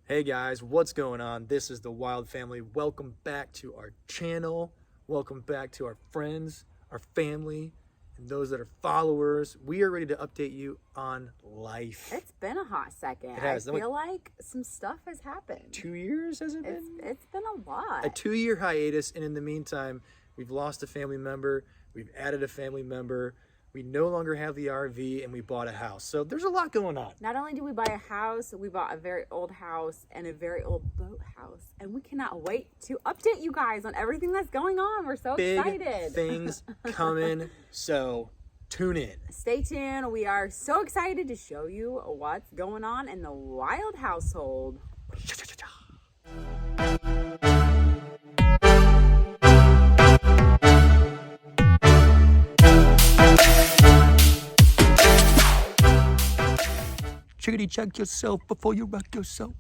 Hey guys, what's going on? This is the Wild Family. Welcome back to our channel. Welcome back to our friends, our family, and those that are followers. We are ready to update you on life. It's been a hot second. It has. I feel like some stuff has happened. 2 years, has it been? It's been a lot. A 2-year hiatus, and in the meantime, we've lost a family member, we've added a family member, we no longer have the RV, and we bought a house. So there's a lot going on. Not only did we buy a house, we bought a very old house and a very old boat house. And we cannot wait to update you guys on everything that's going on. We're so excited. Big things coming, so tune in. Stay tuned. We are so excited to show you what's going on in the Wild household. Chickadee check yourself before you wreck yourself.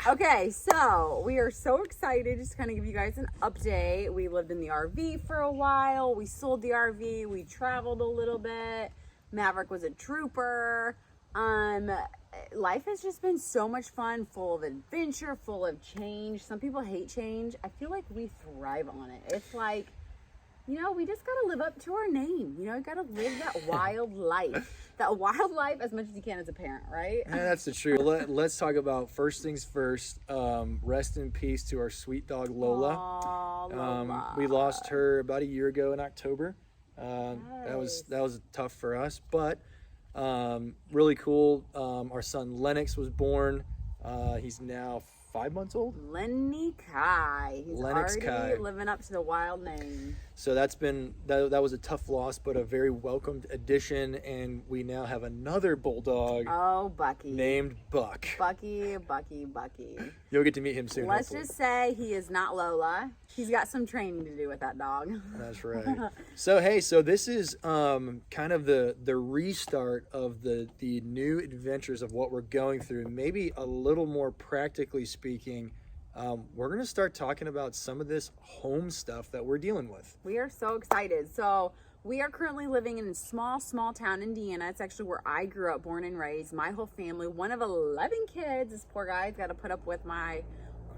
Okay, so we are so excited just to kind of give you guys an update. We lived in the RV for a while. We sold the RV. We traveled a little bit. Maverick was a trooper. Life has just been so much fun, full of adventure, full of change. Some people hate change. I feel like we thrive on it. It's like, you know, we just got to live up to our name. You know, you got to live that wild life. That wild life as much as you can as a parent, right? Yeah, that's the truth. Let's talk about first things first. Rest in peace to our sweet dog Lola. Aww, Lola. We lost her about a year ago in October. That was tough for us, but really cool. Our son Lennox was born. He's now 5 months old. Lenny Kai. He's Lennox already Kai. living up to the wild name. So that was a tough loss, but a very welcomed addition, and we now have another bulldog Oh, Bucky. named Buck. Bucky. You'll get to meet him soon. Let's hopefully. just say he is not Lola. He's got some training to do with that dog. That's right. So this is kind of the restart of the new adventures of what we're going through. Maybe a little more practically speaking, we're going to start talking about some of this home stuff that we're dealing with. We are so excited. So we are currently living in a small town, Indiana. It's actually where I grew up, born and raised. My whole family, one of 11 kids. This poor guy's got to put up with my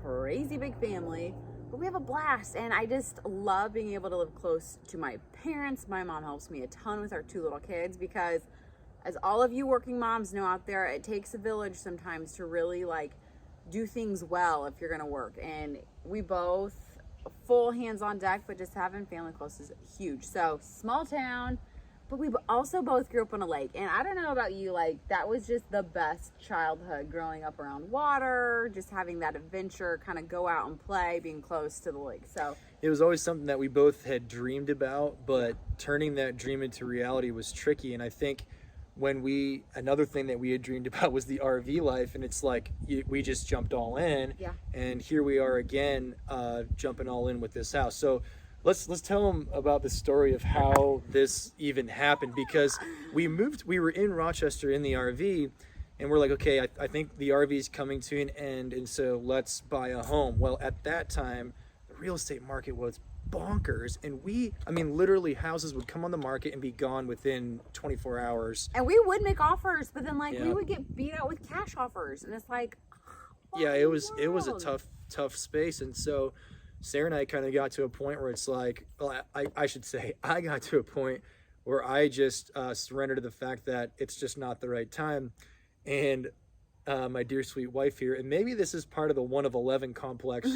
crazy big family. But we have a blast, and I just love being able to live close to my parents. My mom helps me a ton with our 2 little kids because, as all of you working moms know out there, it takes a village sometimes to really do things well if you're gonna work. And we both full hands on deck, but just having family close is huge. So small town, but we also both grew up on a lake. And I don't know about you, that was just the best childhood, growing up around water, just having that adventure, kind of go out and play, being close to the lake. So it was always something that we both had dreamed about, but turning that dream into reality was tricky. And I think another thing that we had dreamed about was the RV life, and it's like we just jumped all in. Yeah. And here we are again, jumping all in with this house. So let's tell them about the story of how this even happened, because we were in Rochester in the RV, and we're like, okay, I think the RV is coming to an end, and so let's buy a home. Well, at that time, the real estate market was bonkers, and literally houses would come on the market and be gone within 24 hours. And we would make offers, but then Yeah. we would get beat out with cash offers, and it's like, Yeah, it was a tough space. And so Sarah and I kind of got to a point where it's like, well, I should say I got to a point where I just surrendered to the fact that it's just not the right time. And my dear sweet wife here, and maybe this is part of the 1 of 11 complex,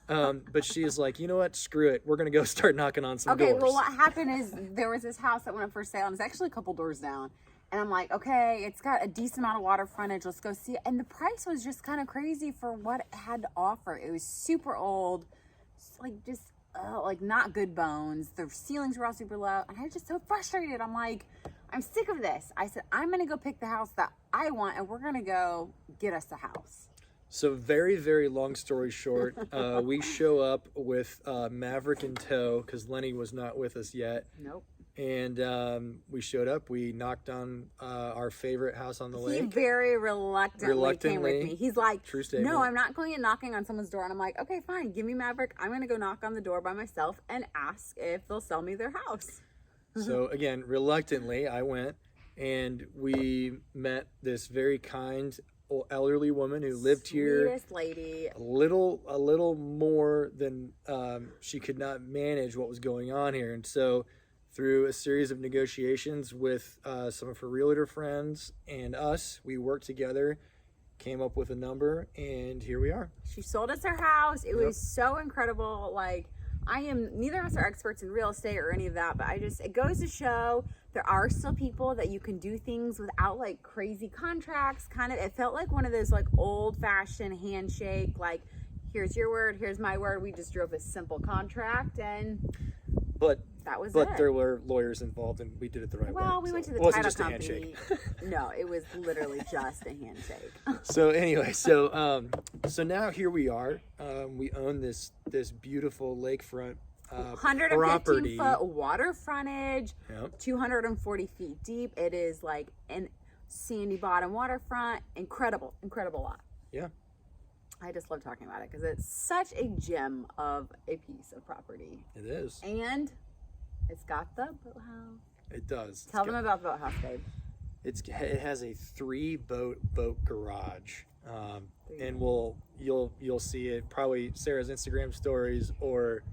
but she is like, you know what, screw it, we're gonna go start knocking on some doors. Okay, well, what happened is there was this house that went up for sale, and it's actually a couple doors down. And I'm like, okay, it's got a decent amount of water frontage. Let's go see it. And the price was just kind of crazy for what it had to offer. It was super old, not good bones. The ceilings were all super low, and I was just so frustrated. I'm like, I'm sick of this. I said, I'm gonna go pick the house that I want, and we're gonna go get us a house. So very, very long story short, we show up with Maverick in tow because Lenny was not with us yet. Nope. And we showed up. We knocked on our favorite house on the lake. He very reluctantly came with me. He's like, true statement. no, I'm not going and knocking on someone's door. And I'm like, okay, fine. Give me Maverick. I'm going to go knock on the door by myself and ask if they'll sell me their house. So again, reluctantly, I went, and we met this very kind elderly woman who lived here. Sweetest lady. A little more than she could not manage what was going on here, and so through a series of negotiations with some of her realtor friends and us, we worked together, came up with a number, and here we are. She sold us her house. It was so incredible. Like, neither of us are experts in real estate or any of that, but it goes to show there are still people that you can do things without like crazy contracts. It felt like one of those like old fashioned handshake, like, here's your word, here's my word. We just drove a simple contract, and that was it. But there were lawyers involved, and we did it the right way. Well, we went to the title company. No, it was literally just a handshake. So anyway, so now here we are. We own this beautiful lakefront 115 foot water frontage, Yep. 240 feet deep. It is like an sandy bottom waterfront. Incredible lot. Yeah. I just love talking about it because it's such a gem of a piece of property. It is. And it's got the boathouse. It does. Tell them about the boathouse, babe. It has a 3 boat garage, and you'll see it probably Sarah's Instagram stories, or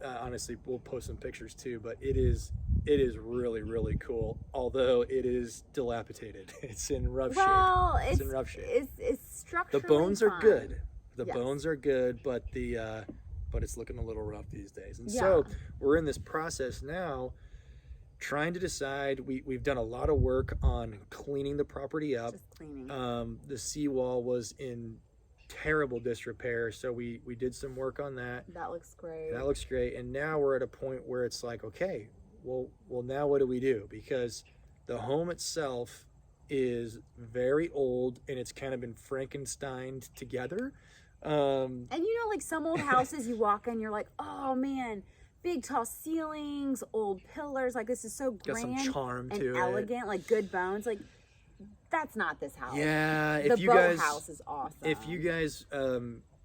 honestly we'll post some pictures too. But it is really, really cool. Although it is dilapidated, it's in rough shape. It's in rough shape. It's structurally The bones are fine. good. The Yes. bones are good, but but it's looking a little rough these days. And Yeah. so we're in this process now, trying to decide. We've done a lot of work on cleaning the property up. Just cleaning. The seawall was in terrible disrepair, so we did some work on that. That looks great. That looks great. And now we're at a point where it's like, okay, well now what do we do? Because the home itself is very old, and it's kind of been Frankensteined together. And like some old houses, you walk in, you're like, oh man, big tall ceilings, old pillars, like this is so Got grand some charm and to it. elegant, like good bones. Like, that's not this house. Yeah, The boathouse is awesome. If you guys,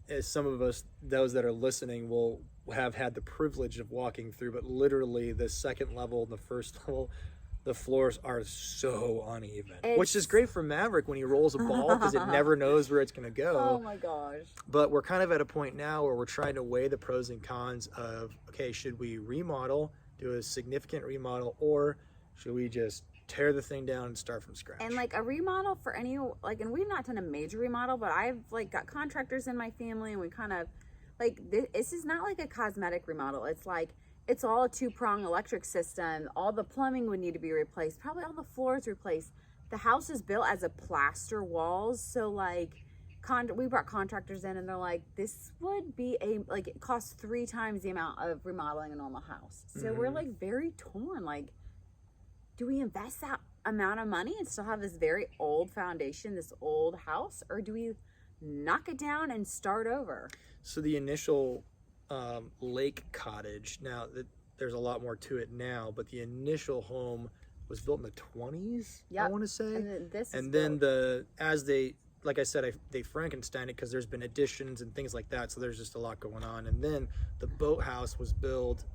as some of us, those that are listening, will have had the privilege of walking through, but literally the second level and the first level, the floors are so uneven, which is great for Maverick when he rolls a ball because it never knows where it's going to go. Oh my gosh. But we're kind of at a point now where we're trying to weigh the pros and cons of, okay, should we remodel, do a significant remodel, or should we just tear the thing down and start from scratch? And like a remodel for any, like, and we've not done a major remodel, but I've like got contractors in my family, and we kind of like, this is not like a cosmetic remodel. It's like, it's all a 2-prong electric system. All the plumbing would need to be replaced. Probably all the floors replaced. The house is built as a plaster walls. So like, we brought contractors in, and they're like, this would be it costs 3 times the amount of remodeling a normal house. So we're like very torn. Like, do we invest that amount of money and still have this very old foundation, this old house, or do we knock it down and start over? So the initial lake cottage, now there's a lot more to it now, but the initial home was built in the 20s, I want to say. And then like I said, they Frankenstein it because there's been additions and things like that, so there's just a lot going on. And then the boathouse was built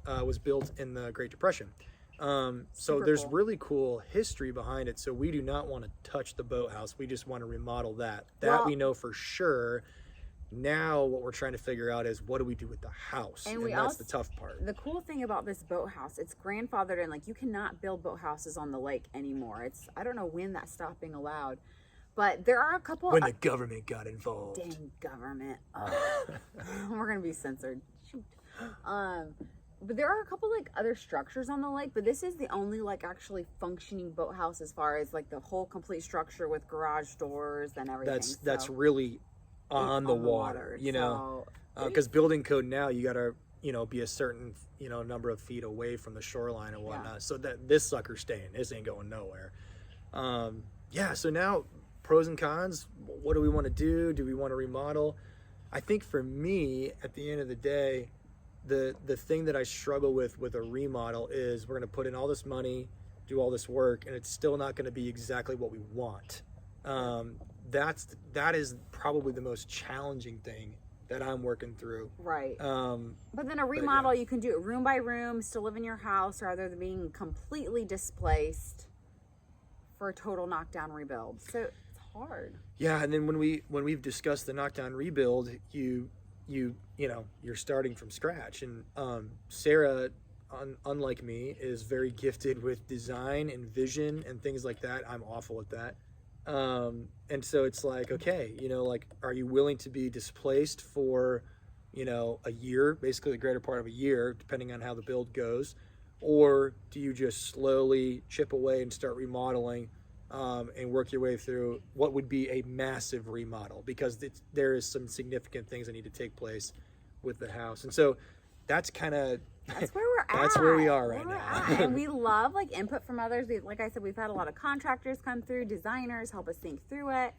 in the Great Depression. So there's really cool history behind it. So we do not want to touch the boathouse. We just want to remodel that. We know for sure. Now what we're trying to figure out is, what do we do with the house? And that's the tough part. The cool thing about this boathouse, it's grandfathered in. Like, you cannot build boathouses on the lake anymore. I don't know when that stopped being allowed, but there are a couple. When the government got involved. Dang government. Oh. We're gonna be censored. Shoot. But there are a couple like other structures on the lake, but this is the only like actually functioning boathouse as far as like the whole complete structure with garage doors and everything. That's really on the water, because building code now, you gotta be a certain number of feet away from the shoreline and whatnot. Yeah. So that this sucker's staying. This ain't going nowhere. So now, pros and cons. What do we want to do? Do we want to remodel? I think for me, at the end of the day, the thing that I struggle with a remodel is, we're going to put in all this money, do all this work, and it's still not going to be exactly what we want. That is probably the most challenging thing that I'm working through. Right. But then a remodel, you can do it room by room, still live in your house, rather than being completely displaced for a total knockdown rebuild. So it's hard. Yeah, and then when we've discussed the knockdown rebuild, you know, you're starting from scratch. And Sarah, unlike me, is very gifted with design and vision and things like that. I'm awful at that. And so it's like, okay, you know, like, are you willing to be displaced for, you know, a year, basically the greater part of a year, depending on how the build goes, or do you just slowly chip away and start remodeling and work your way through what would be a massive remodel, because there is some significant things that need to take place with the house. And so that's kind of that's where we're at. That's where we are right now. And we love like input from others. Like I said, we've had a lot of contractors come through, designers help us think through it.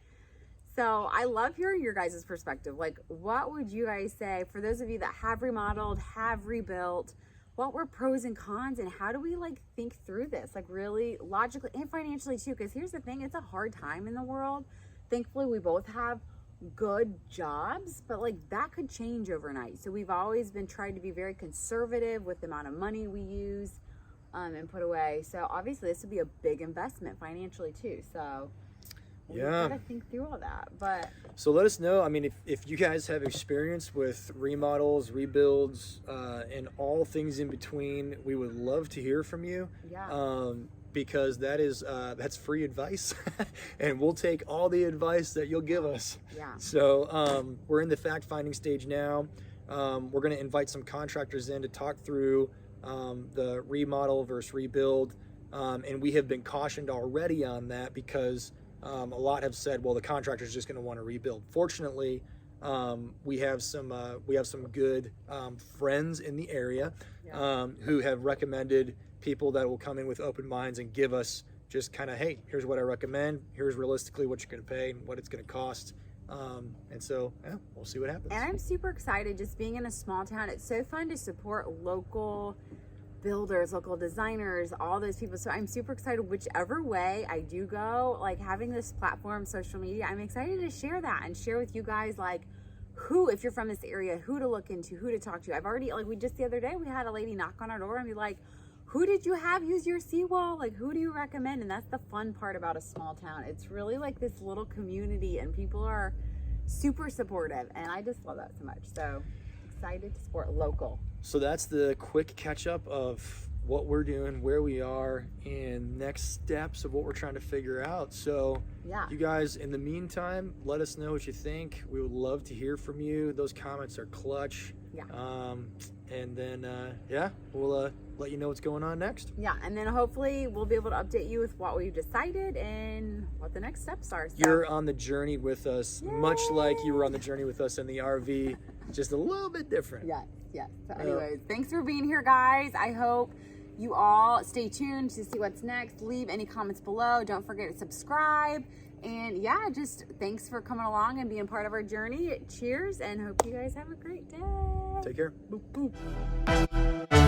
So I love hearing your guys' perspective. Like, what would you guys say for those of you that have remodeled, have rebuilt? What were pros and cons, and how do we like think through this, like really logically and financially too? Because here's the thing, it's a hard time in the world. Thankfully, we both have good jobs, but like that could change overnight. So we've always been trying to be very conservative with the amount of money we use and put away. So obviously this would be a big investment financially too. So we gotta think through all that. But so let us know. I mean, if you guys have experience with remodels, rebuilds, and all things in between, we would love to hear from you. Yeah. Because that's free advice, and we'll take all the advice that you'll give us. Yeah. So we're in the fact-finding stage now. We're going to invite some contractors in to talk through the remodel versus rebuild, and we have been cautioned already on that because a lot have said, well, the contractor's just going to want to rebuild. Fortunately, we have some good friends in the area who have recommended people that will come in with open minds and give us just kind of, hey, here's what I recommend, here's realistically what you're going to pay and what it's going to cost. And so we'll see what happens. And I'm super excited just being in a small town. It's so fun to support local builders, local designers, all those people. So I'm super excited whichever way I do go, like having this platform, social media, I'm excited to share that and share with you guys like who, if you're from this area, who to look into, who to talk to. I've already, like, we just the other day we had a lady knock on our door and be like, who did you have use your seawall? Like, who do you recommend? And that's the fun part about a small town. It's really like this little community and people are super supportive. And I just love that so much. So excited to support local. So that's the quick catch up of what we're doing, where we are, and next steps of what we're trying to figure out. So you guys, in the meantime, let us know what you think. We would love to hear from you. Those comments are clutch. And then we'll let you know what's going on next. And then hopefully we'll be able to update you with what we've decided and what the next steps are. So you're on the journey with us. Yay! Much like you were on the journey with us in the RV, just a little bit different. Yes. So anyways, thanks for being here, guys. I hope you all stay tuned to see what's next. Leave any comments below. Don't forget to subscribe. And just thanks for coming along and being part of our journey. Cheers, and hope you guys have a great day. Take care. Boop, boop.